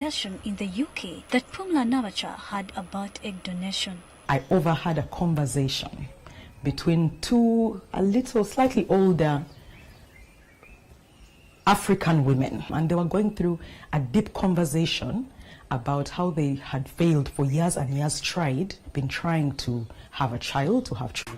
in the UK that Pumla Navacha had a birth-egg donation. I overheard a conversation between two slightly older African women, and they were going through a deep conversation about how they had failed for years and years, been trying to have a child, to have children.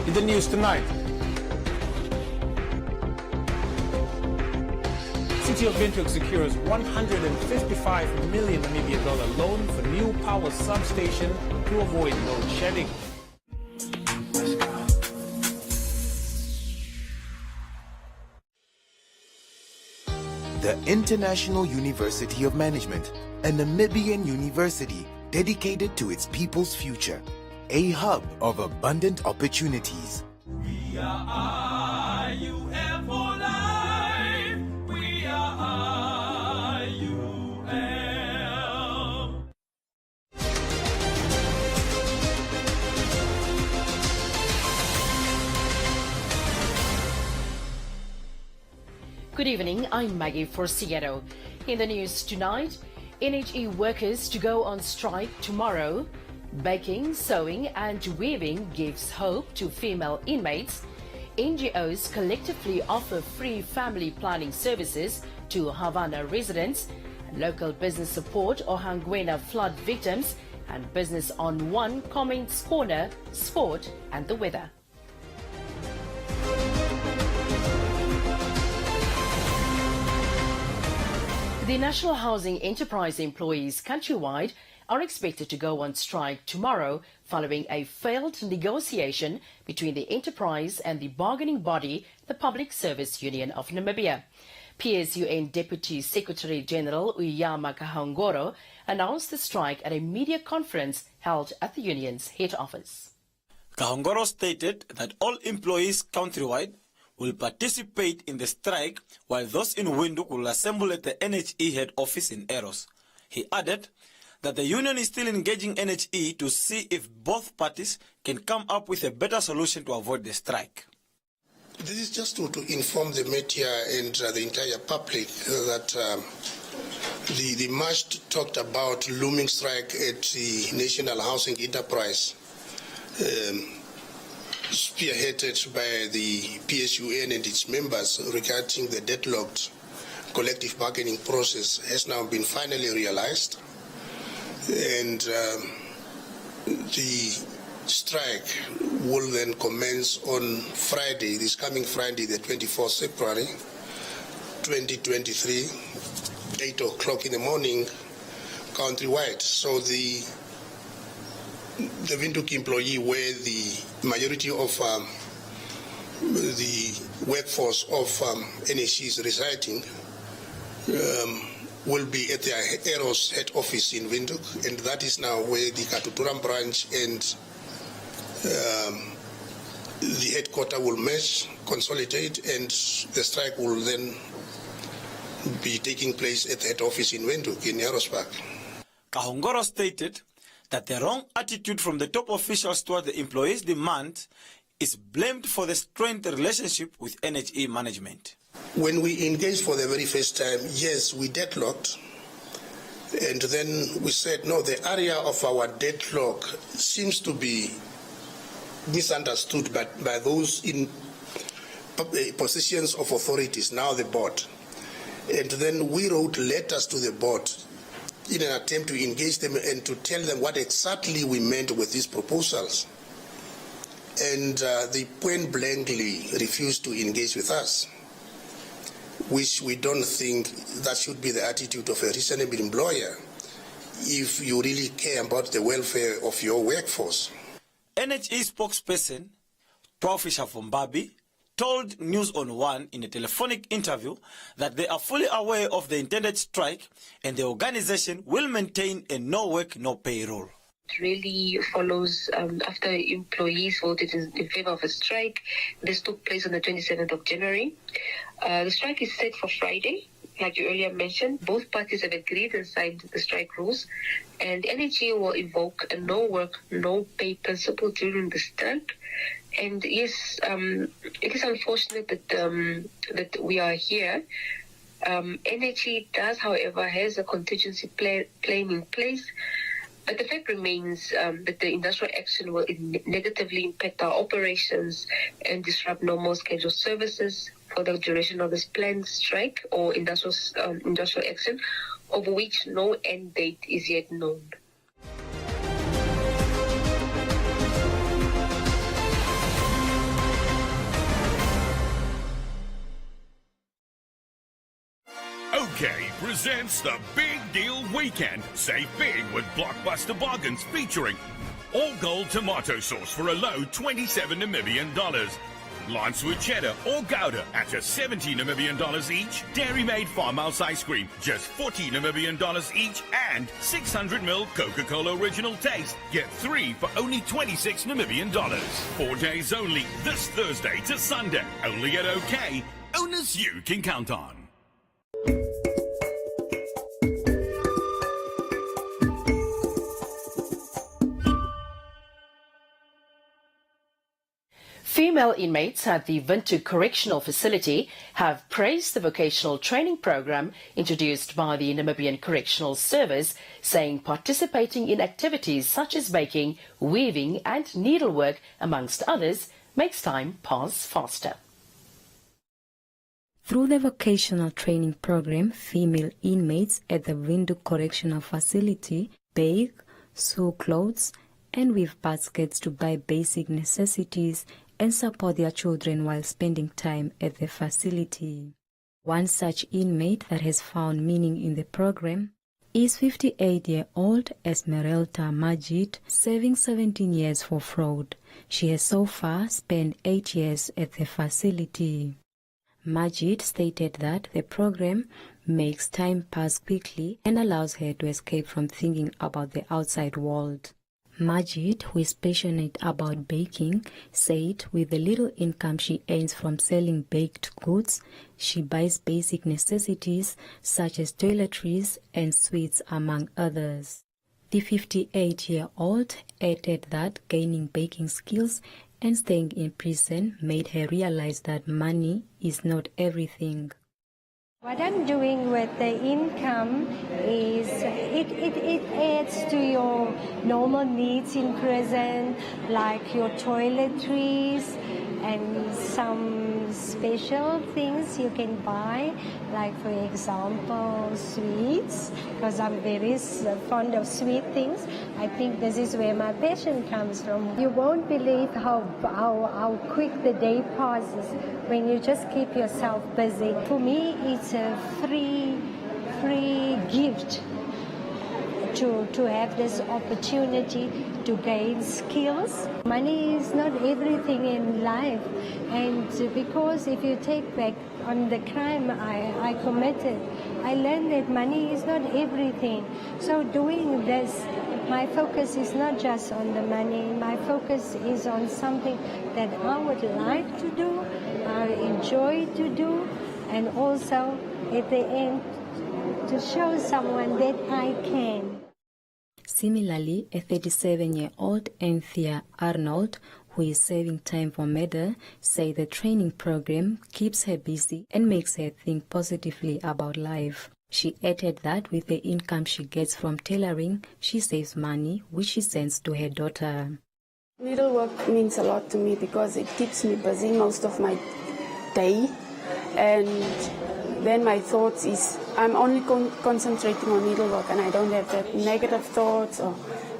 In the news tonight, City of Windhoek secures $155 million Namibia loan for new power substation to avoid load shedding. The International University of Management, a Namibian university dedicated to its people's future, a hub of abundant opportunities. We are IUM for life. We are IUM. Good evening, I'm Maggie Forciero. In the news tonight, NHE workers to go on strike tomorrow. Baking, sewing and weaving gives hope to female inmates. NGOs collectively offer free family planning services to Havana residents. Local business support Ohangwena flood victims. And Business on One comments corner, sport and the weather. The National Housing Enterprise employees countrywide are expected to go on strike tomorrow following a failed negotiation between the enterprise and the bargaining body, the Public Service Union of Namibia. PSUN Deputy Secretary General Uyama Kahongoro announced the strike at a media conference held at the union's head office. Kahongoro stated that all employees countrywide will participate in the strike, while those in Windhoek will assemble at the NHE head office in Eros. He added that the union is still engaging NHE to see if both parties can come up with a better solution to avoid the strike. This is just to inform the media and the entire public that the march talked about looming strike at the National Housing Enterprise, spearheaded by the PSUN and its members regarding the deadlocked collective bargaining process, has now been finally realized. And the strike will then commence on Friday, this coming Friday, the 24th February, 2023, 8 o'clock in the morning, countrywide. So the Windhoek employee, where the majority of the workforce of NHE is residing, will be at their Eros head office in Windhoek, and that is now where the Katuturam branch and the headquarters will merge, consolidate, and the strike will then be taking place at the head office in Windhoek, in Eros Park. Kahongoro stated that the wrong attitude from the top officials toward the employees' demand is blamed for the strained relationship with NHE management. When we engaged for the very first time, yes, we deadlocked. And then we said, no, the area of our deadlock seems to be misunderstood by those in positions of authorities, now the board. And then we wrote letters to the board in an attempt to engage them and to tell them what exactly we meant with these proposals. And they point blankly refused to engage with us, which we don't think that should be the attitude of a reasonable employer if you really care about the welfare of your workforce. NHE spokesperson Twafisha Fombabi told News on One in a telephonic interview that they are fully aware of the intended strike and the organization will maintain a no work, no pay rule. It really follows after employees voted in favor of a strike. This took place on the 27th of January. The strike is set for Friday, like you earlier mentioned, both parties have agreed and signed the strike rules, and NHE will invoke a no work, no pay principle during the strike. And yes, it is unfortunate that we are here. NHE does, however, has a contingency plan in place, but the fact remains that the industrial action will negatively impact our operations and disrupt normal scheduled services for the duration of this planned strike or industrial action, of which no end date is yet known. OK presents the Big Deal Weekend. Save big with blockbuster bargains featuring all gold tomato sauce for a low 27 Namibian dollars. Lance with cheddar or Gouda at just 70 Namibian dollars each. Dairy-made farmhouse ice cream, just 40 Namibian dollars each. And 600ml Coca-Cola Original Taste. Get 3 for only 26 Namibian dollars. 4 days only, this Thursday to Sunday. Only at OK. Owners you can count on. Female inmates at the Windhoek Correctional Facility have praised the vocational training program introduced by the Namibian Correctional Service, saying participating in activities such as baking, weaving and needlework, amongst others, makes time pass faster. Through the vocational training program, female inmates at the Windhoek Correctional Facility bake, sew clothes, and weave baskets to buy basic necessities and support their children while spending time at the facility. One such inmate that has found meaning in the program is 58-year-old Esmeralda Majid, serving 17 years for fraud. She has so far spent 8 years at the facility. Majid stated that the program makes time pass quickly and allows her to escape from thinking about the outside world. Majid, who is passionate about baking, said with the little income she earns from selling baked goods, she buys basic necessities such as toiletries and sweets, among others. The 58-year-old added that gaining baking skills and staying in prison made her realize that money is not everything. What I'm doing with the income is it adds to your normal needs in prison, like your toiletries and some special things you can buy, like for example sweets, because I'm very fond of sweet things. I think this is where my passion comes from. You won't believe how quick the day passes when you just keep yourself busy. For me, it's a free gift to have this opportunity to gain skills. Money is not everything in life, and because if you take back on the crime I committed, I learned that money is not everything. So doing this, my focus is not just on the money, my focus is on something that I would like to do, I enjoy to do, and also at the end to show someone that I can. Similarly, a 37-year-old Anthea Arnold, who is serving time for murder, said the training program keeps her busy and makes her think positively about life. She added that with the income she gets from tailoring, she saves money, which she sends to her daughter. Needlework means a lot to me because it keeps me busy most of my day, and then my thoughts is I'm only concentrating on needlework and I don't have that negative thoughts or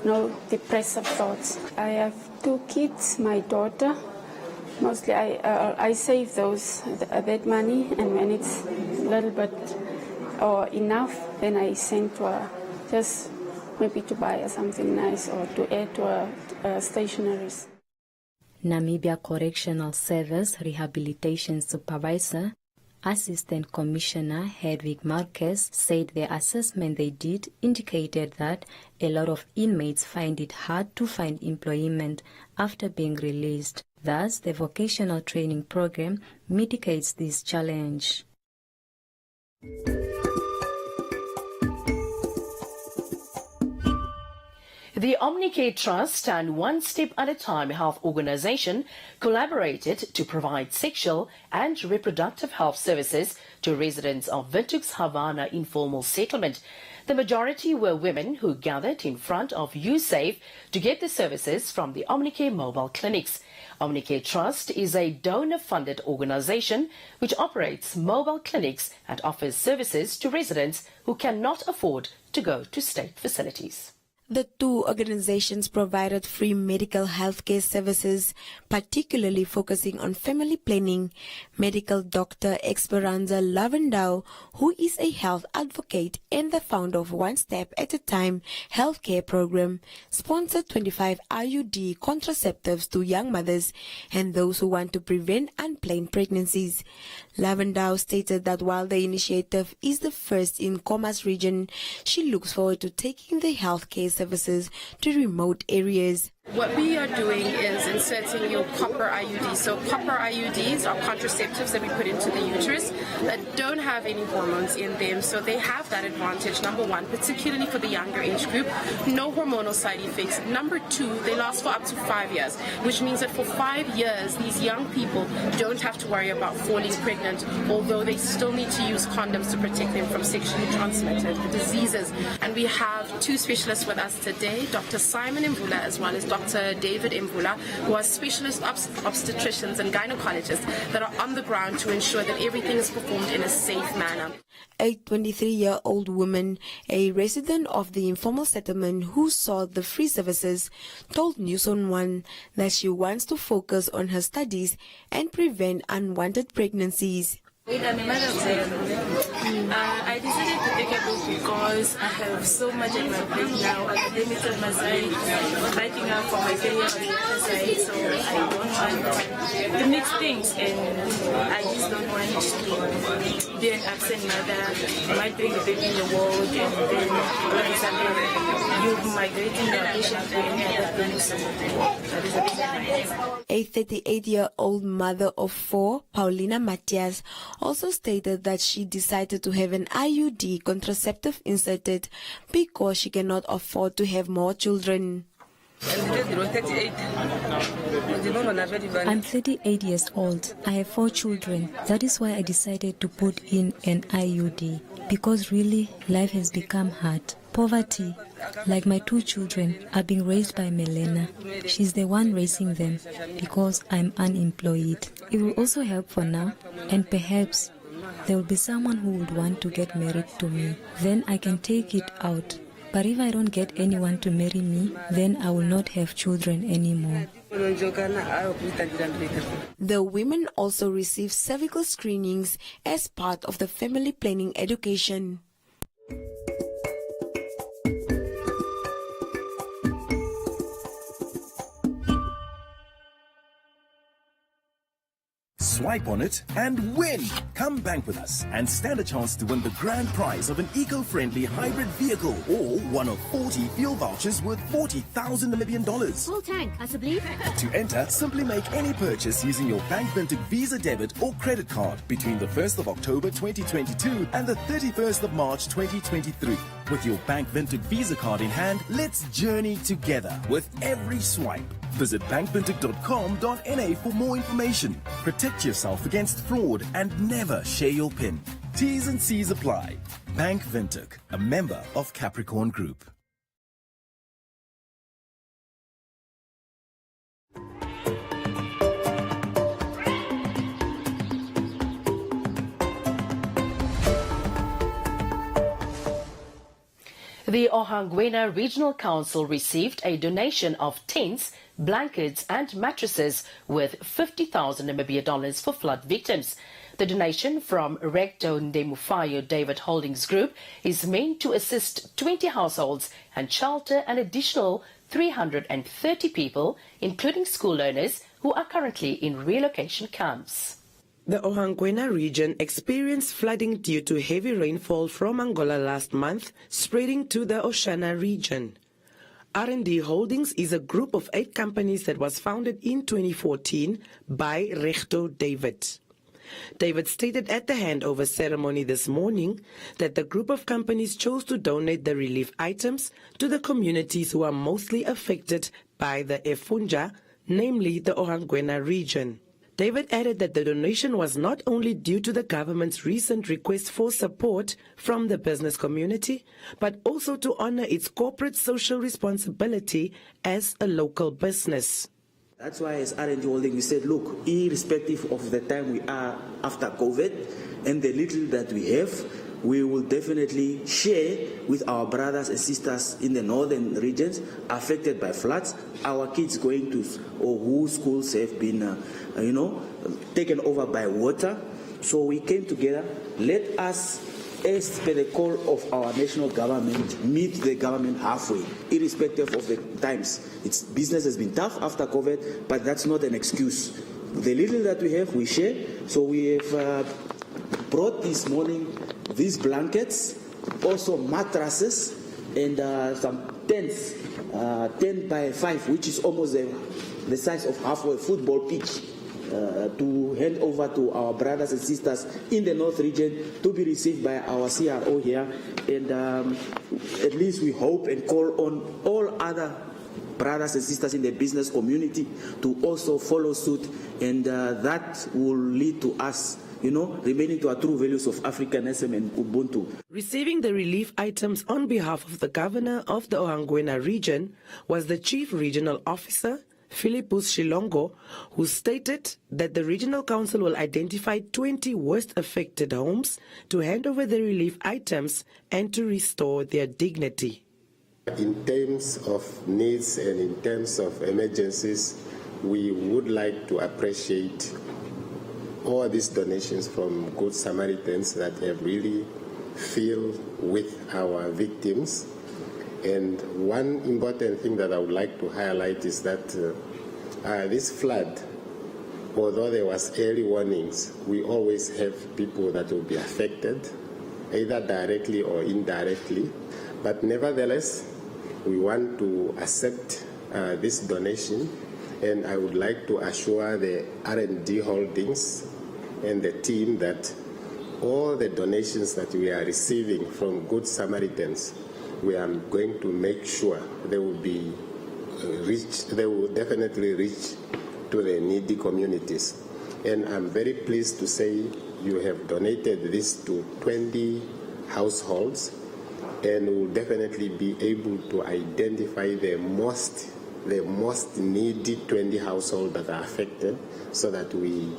no depressive thoughts. I have 2 kids, my daughter. Mostly I save that money, and when it's a little bit or enough, then I send to her just maybe to buy something nice or to add to her stationeries. Namibia Correctional Service Rehabilitation Supervisor Assistant Commissioner Hedwig Marquez said the assessment they did indicated that a lot of inmates find it hard to find employment after being released. Thus, the vocational training program mitigates this challenge. The Omnicare Trust and One Step at a Time Health Organization collaborated to provide sexual and reproductive health services to residents of Windhoek's Havana informal settlement. The majority were women who gathered in front of USAFE to get the services from the Omnicare mobile clinics. Omnicare Trust is a donor-funded organization which operates mobile clinics and offers services to residents who cannot afford to go to state facilities. The two organizations provided free medical healthcare services, particularly focusing on family planning. Medical doctor Esperanza Lavendau, who is a health advocate and the founder of One Step at a Time healthcare program, sponsored 25 IUD contraceptives to young mothers and those who want to prevent unplanned pregnancies. Lavendau stated that while the initiative is the first in Khomas region, she looks forward to taking the healthcare services to remote areas. What we are doing is inserting your copper IUDs. So copper IUDs are contraceptives that we put into the uterus that don't have any hormones in them. So they have that advantage, number one, particularly for the younger age group. No hormonal side effects. Number two, they last for up to 5 years, which means that for 5 years, these young people don't have to worry about falling pregnant, although they still need to use condoms to protect them from sexually transmitted diseases. And we have two specialists with us today, Dr. Simon Mvula as well as Dr. David Mvula, who are specialist obstetricians and gynecologists that are on the ground to ensure that everything is performed in a safe manner. A 23-year-old woman, a resident of the informal settlement who sought the free services, told News on One that she wants to focus on her studies and prevent unwanted pregnancies. I'm a mother of seven. I decided to take a book because I have so much on my plate now. I'm limited my side, fighting out for my career on the other side, so I don't want to mix things, and I just don't want to be an absent mother. I might bring the baby in the world, and then all of a sudden you migrating your patient to any other thing, so that is a big. A 38-year-old mother of 4, Paulina Matias, also stated that she decided to have an IUD contraceptive inserted because she cannot afford to have more children. I'm 38 years old. I have 4 children. That is why I decided to put in an IUD, because really life has become hard. Poverty, like my 2 children, are being raised by Melena. She's the one raising them because I'm unemployed. It will also help for now, and perhaps there will be someone who would want to get married to me. Then I can take it out. But if I don't get anyone to marry me, then I will not have children anymore. The women also receive cervical screenings as part of the family planning education. Swipe on it and win! Come bank with us and stand a chance to win the grand prize of an eco-friendly hybrid vehicle or one of 40 fuel vouchers worth $40,000 Namibian. Full tank, asseblief. To enter, simply make any purchase using your Bank Windhoek Visa debit or credit card between the 1st of October 2022 and the 31st of March 2023. With your Bank Windhoek Visa card in hand, let's journey together with every swipe. Visit bankwindhoek.com.na for more information. Protect yourself against fraud and never share your PIN. T's and C's apply. Bank Windhoek, a member of Capricorn Group. The Ohangwena Regional Council received a donation of tents, blankets and mattresses worth $50,000 Namibia for flood victims. The donation from Recto Ndemufayo David Holdings Group is meant to assist 20 households and shelter an additional 330 people, including school learners who are currently in relocation camps. The Ohangwena region experienced flooding due to heavy rainfall from Angola last month, spreading to the Oshana region. R&D Holdings is a group of 8 companies that was founded in 2014 by Recto David. David stated at the handover ceremony this morning that the group of companies chose to donate the relief items to the communities who are mostly affected by the Efunja, namely the Ohangwena region. David added that the donation was not only due to the government's recent request for support from the business community, but also to honor its corporate social responsibility as a local business. That's why as R&D Holding we said, look, irrespective of the time we are after COVID and the little that we have, we will definitely share with our brothers and sisters in the northern regions affected by floods, our kids going to, or whose schools have been, taken over by water. So we came together, let us, as per the call of our national government, meet the government halfway, irrespective of the times. Business has been tough after COVID, but that's not an excuse. The little that we have, we share. So we have brought this morning these blankets, also mattresses, and some tents, 10 by 5, which is almost the size of half a football pitch, to hand over to our brothers and sisters in the North region to be received by our CRO here. And at least we hope and call on all other brothers and sisters in the business community to also follow suit, and that will lead to us remaining to our true values of Africanism and Ubuntu. Receiving the relief items on behalf of the governor of the Ohangwena region was the Chief Regional Officer, Philippus Shilongo, who stated that the Regional Council will identify 20 worst affected homes to hand over the relief items and to restore their dignity. In terms of needs and in terms of emergencies, we would like to appreciate all these donations from Good Samaritans that have really filled with our victims. And one important thing that I would like to highlight is that this flood, although there was early warnings, we always have people that will be affected, either directly or indirectly. But nevertheless, we want to accept this donation, and I would like to assure the R&D Holdings and the team that all the donations that we are receiving from Good Samaritans, we are going to make sure they will be they will definitely reach to the needy communities. And I'm very pleased to say you have donated this to 20 households, and will definitely be able to identify the most needy 20 households that are affected, so that we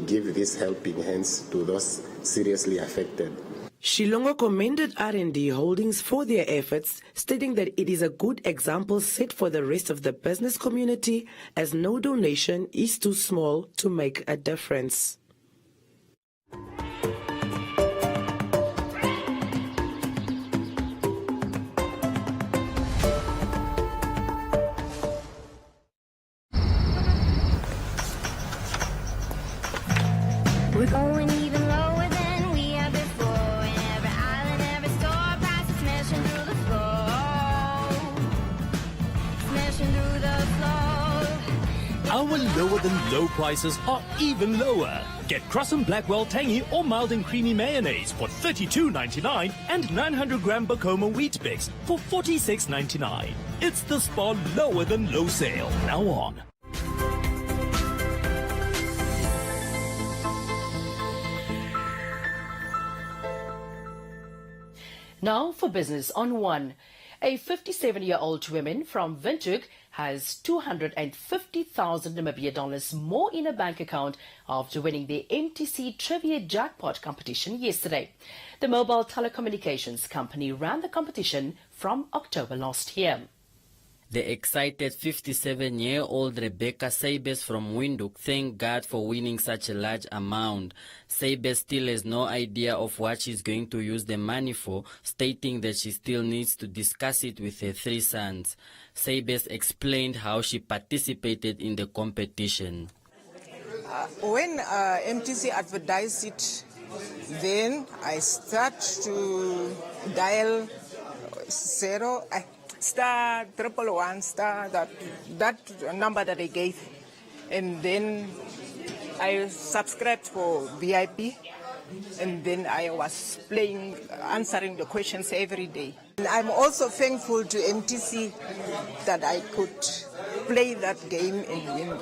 give these helping hands to those seriously affected. Shilongo commended R&D Holdings for their efforts, stating that it is a good example set for the rest of the business community, as no donation is too small to make a difference. We're going even lower than we have before. In every island, every store, prices smashing through the floor. Smashing through the floor. Our lower than low prices are even lower. Get Cross & Blackwell tangy or mild and creamy mayonnaise for $32.99 and 900-gram Bacoma Wheat Bix for $46.99. It's the Spar lower than low sale. Now on. Now for Business on One. A 57-year-old woman from Windhoek has 250,000 Namibia dollars more in her bank account after winning the MTC Trivia Jackpot competition yesterday. The mobile telecommunications company ran the competition from October last year. The excited 57-year-old Rebecca Sabes from Windhoek thanked God for winning such a large amount. Sabes still has no idea of what she's going to use the money for, stating that she still needs to discuss it with her 3 sons. Sabes explained how she participated in the competition. When MTC advertised it, then I start to dial star 111 star that number that they gave, and then I subscribed for VIP, and then I was answering the questions every day. And I'm also thankful to MTC that I could play that game and win.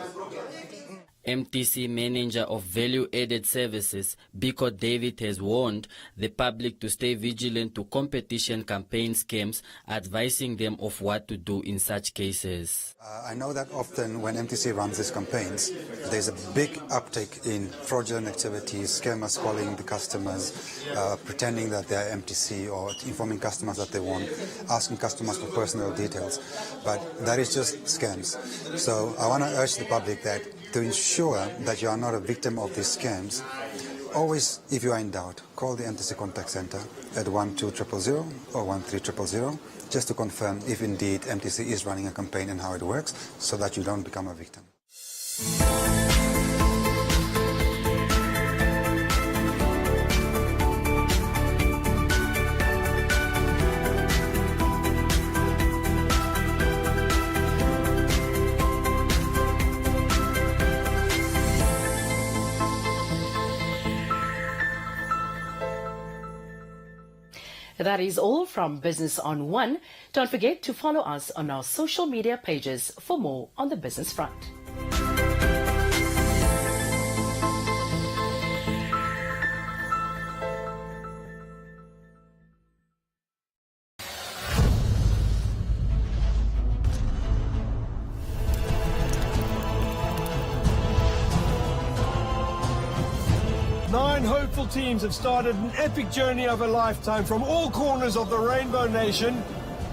MTC Manager of Value Added Services, Biko David, has warned the public to stay vigilant to competition campaign scams, advising them of what to do in such cases. I know that often when MTC runs these campaigns, there's a big uptake in fraudulent activities, scammers calling the customers, pretending that they're MTC or informing customers that they want, asking customers for personal details. But that is just scams. So I want to urge the public that to ensure that you are not a victim of these scams, always, if you are in doubt, call the MTC Contact Center at 12000 or 13000 just to confirm if indeed MTC is running a campaign and how it works, so that you don't become a victim. That is all from Business on One. Don't forget to follow us on our social media pages for more on the business front. Nine hopeful teams have started an epic journey of a lifetime from all corners of the Rainbow Nation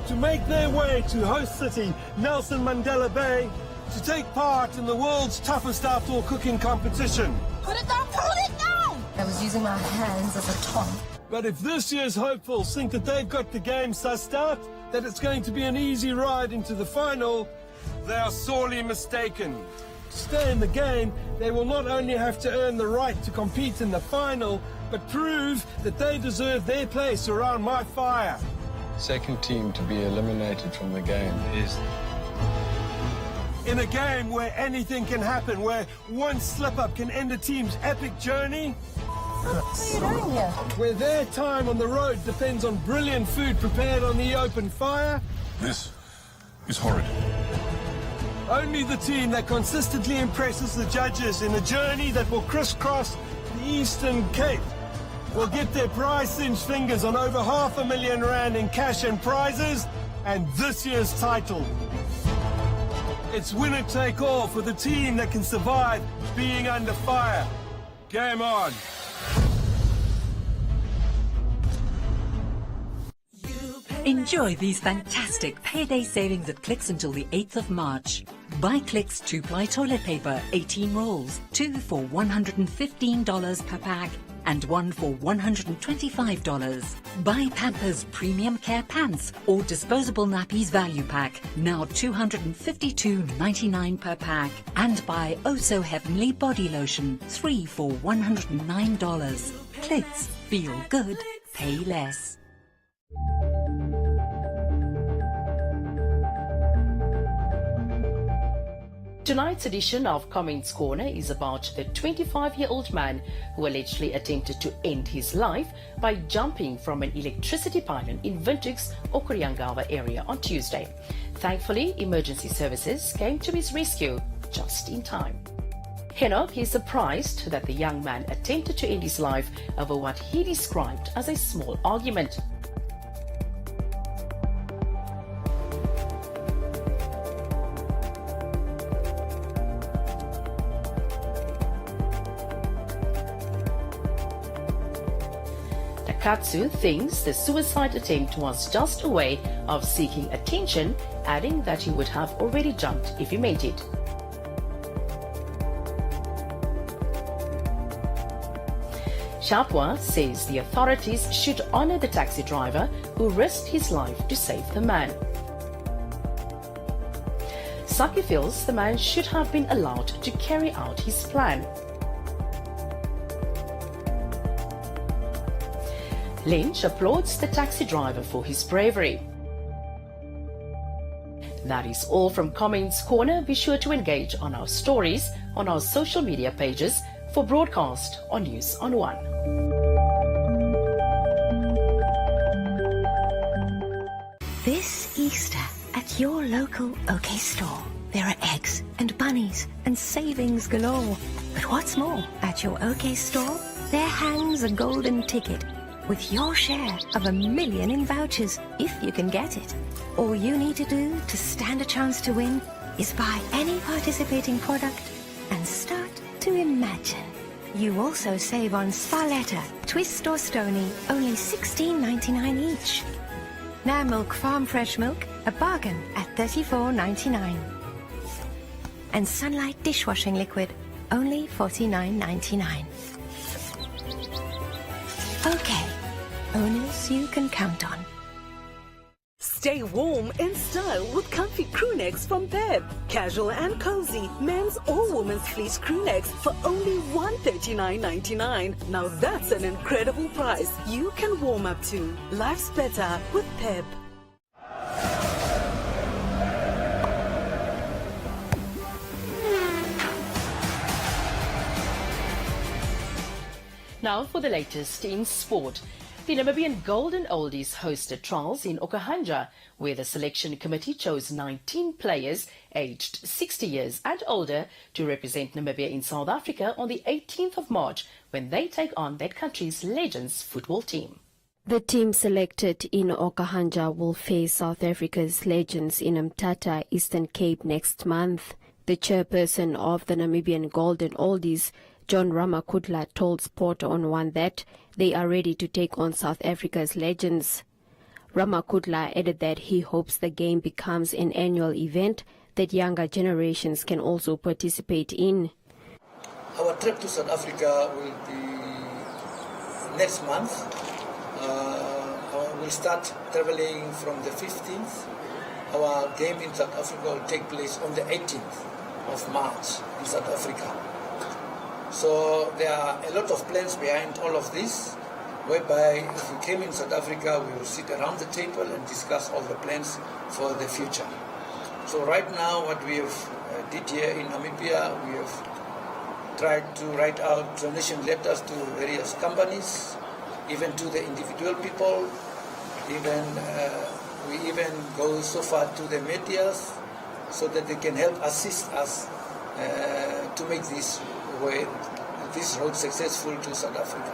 to make their way to host city Nelson Mandela Bay to take part in the world's toughest outdoor cooking competition. Put it down! Put it down! I was using my hands as a taunt. But if this year's hopefuls think that they've got the game sussed out, that it's going to be an easy ride into the final, they are sorely mistaken. To stay in the game, they will not only have to earn the right to compete in the final, but prove that they deserve their place around my fire. Second team to be eliminated from the game is... In a game where anything can happen, where one slip-up can end a team's epic journey, where their time on the road depends on brilliant food prepared on the open fire... This is horrid. Only the team that consistently impresses the judges in a journey that will crisscross the Eastern Cape will get their prize-cinched fingers on over R500,000 in cash and prizes and this year's title. It's winner take all for the team that can survive being under fire. Game on. Enjoy these fantastic payday savings at Clicks until the 8th of March. Buy Clicks 2-ply toilet paper, 18 rolls, 2 for $115 per pack and 1 for $125. Buy Pampers Premium Care Pants or Disposable Nappies Value Pack, now $252.99 per pack. And buy Oh So Heavenly Body Lotion, 3 for $109. Clicks, feel good, pay less. Tonight's edition of Comments Corner is about the 25-year-old man who allegedly attempted to end his life by jumping from an electricity pylon in Windhoek's Okuriangawa area on Tuesday. Thankfully, emergency services came to his rescue just in time. Henok is surprised that the young man attempted to end his life over what he described as a small argument. Katsu thinks the suicide attempt was just a way of seeking attention, adding that he would have already jumped if he made it. Shapwa says the authorities should honor the taxi driver who risked his life to save the man. Saki feels the man should have been allowed to carry out his plan. Lynch applauds the taxi driver for his bravery. That is all from Comments Corner. Be sure to engage on our stories on our social media pages for broadcast on News on One. This Easter at your local OK store, there are eggs and bunnies and savings galore. But what's more, at your OK store, there hangs a golden ticket with your share of 1 million in vouchers, if you can get it. All you need to do to stand a chance to win is buy any participating product and start to imagine. You also save on Sparletta, Twist or Stony, only $16.99 each. Now Milk Farm Fresh Milk, a bargain at $34.99. And Sunlight Dishwashing Liquid, only $49.99. Okay, owners you can count on. Stay warm in style with comfy crew necks from Pep. Casual and cozy, men's or women's fleece crew necks for only $139.99. Now that's an incredible price you can warm up to. Life's better with Pep. Now for the latest in sport. The Namibian Golden Oldies hosted trials in Okahanja, where the selection committee chose 19 players aged 60 years and older to represent Namibia in South Africa on the 18th of March, when they take on that country's Legends football team. The team selected in Okahanja will face South Africa's Legends in Mthatha, Eastern Cape next month. The chairperson of the Namibian Golden Oldies, John Ramakutla, told Sport on One that they are ready to take on South Africa's Legends. Ramakutla added that he hopes the game becomes an annual event that younger generations can also participate in. Our trip to South Africa will be next month. We'll start traveling from the 15th. Our game in South Africa will take place on the 18th of March in South Africa. So there are a lot of plans behind all of this, whereby if we came in South Africa, we will sit around the table and discuss all the plans for the future. So right now, what we have did here in Namibia, we have tried to write out donation letters to various companies, even to the individual people. We even go so far to the media, so that they can help assist us to make this road successful to South Africa.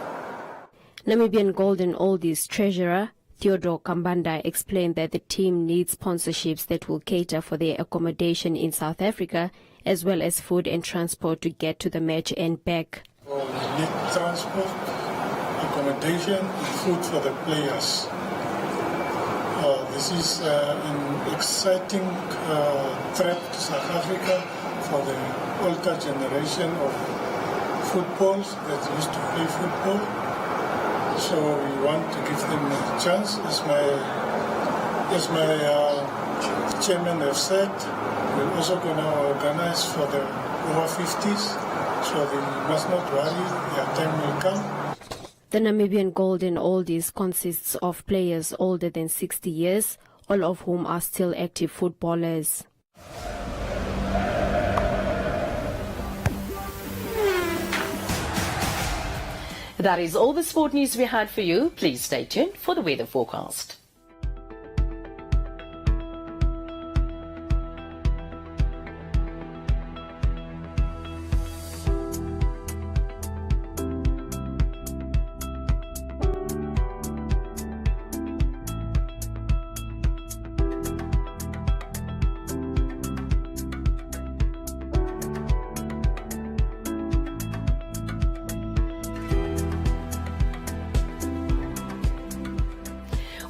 Namibian Golden Oldies treasurer Theodore Kambanda explained that the team needs sponsorships that will cater for their accommodation in South Africa, as well as food and transport to get to the match and back. We need transport, accommodation, and food for the players. This is an exciting trip to South Africa for the older generation of footballs that used to play football. So we want to give them a chance. As my chairman have said, we're also going to organize for the over 50s, so they must not worry, their time will come. The Namibian Golden Oldies consists of players older than 60 years, all of whom are still active footballers. That is all the sport news we had for you. Please stay tuned for the weather forecast.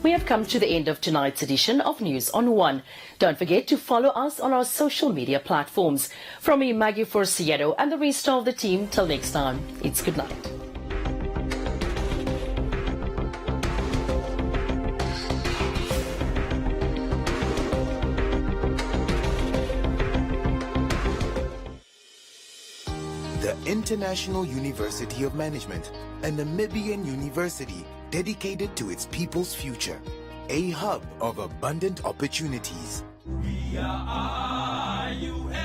We have come to the end of tonight's edition of News on One. Don't forget to follow us on our social media platforms. From me, Maggie Forciero, and the rest of the team, till next time, it's good night. The International University of Management, a Namibian university dedicated to its people's future, a hub of abundant opportunities. We are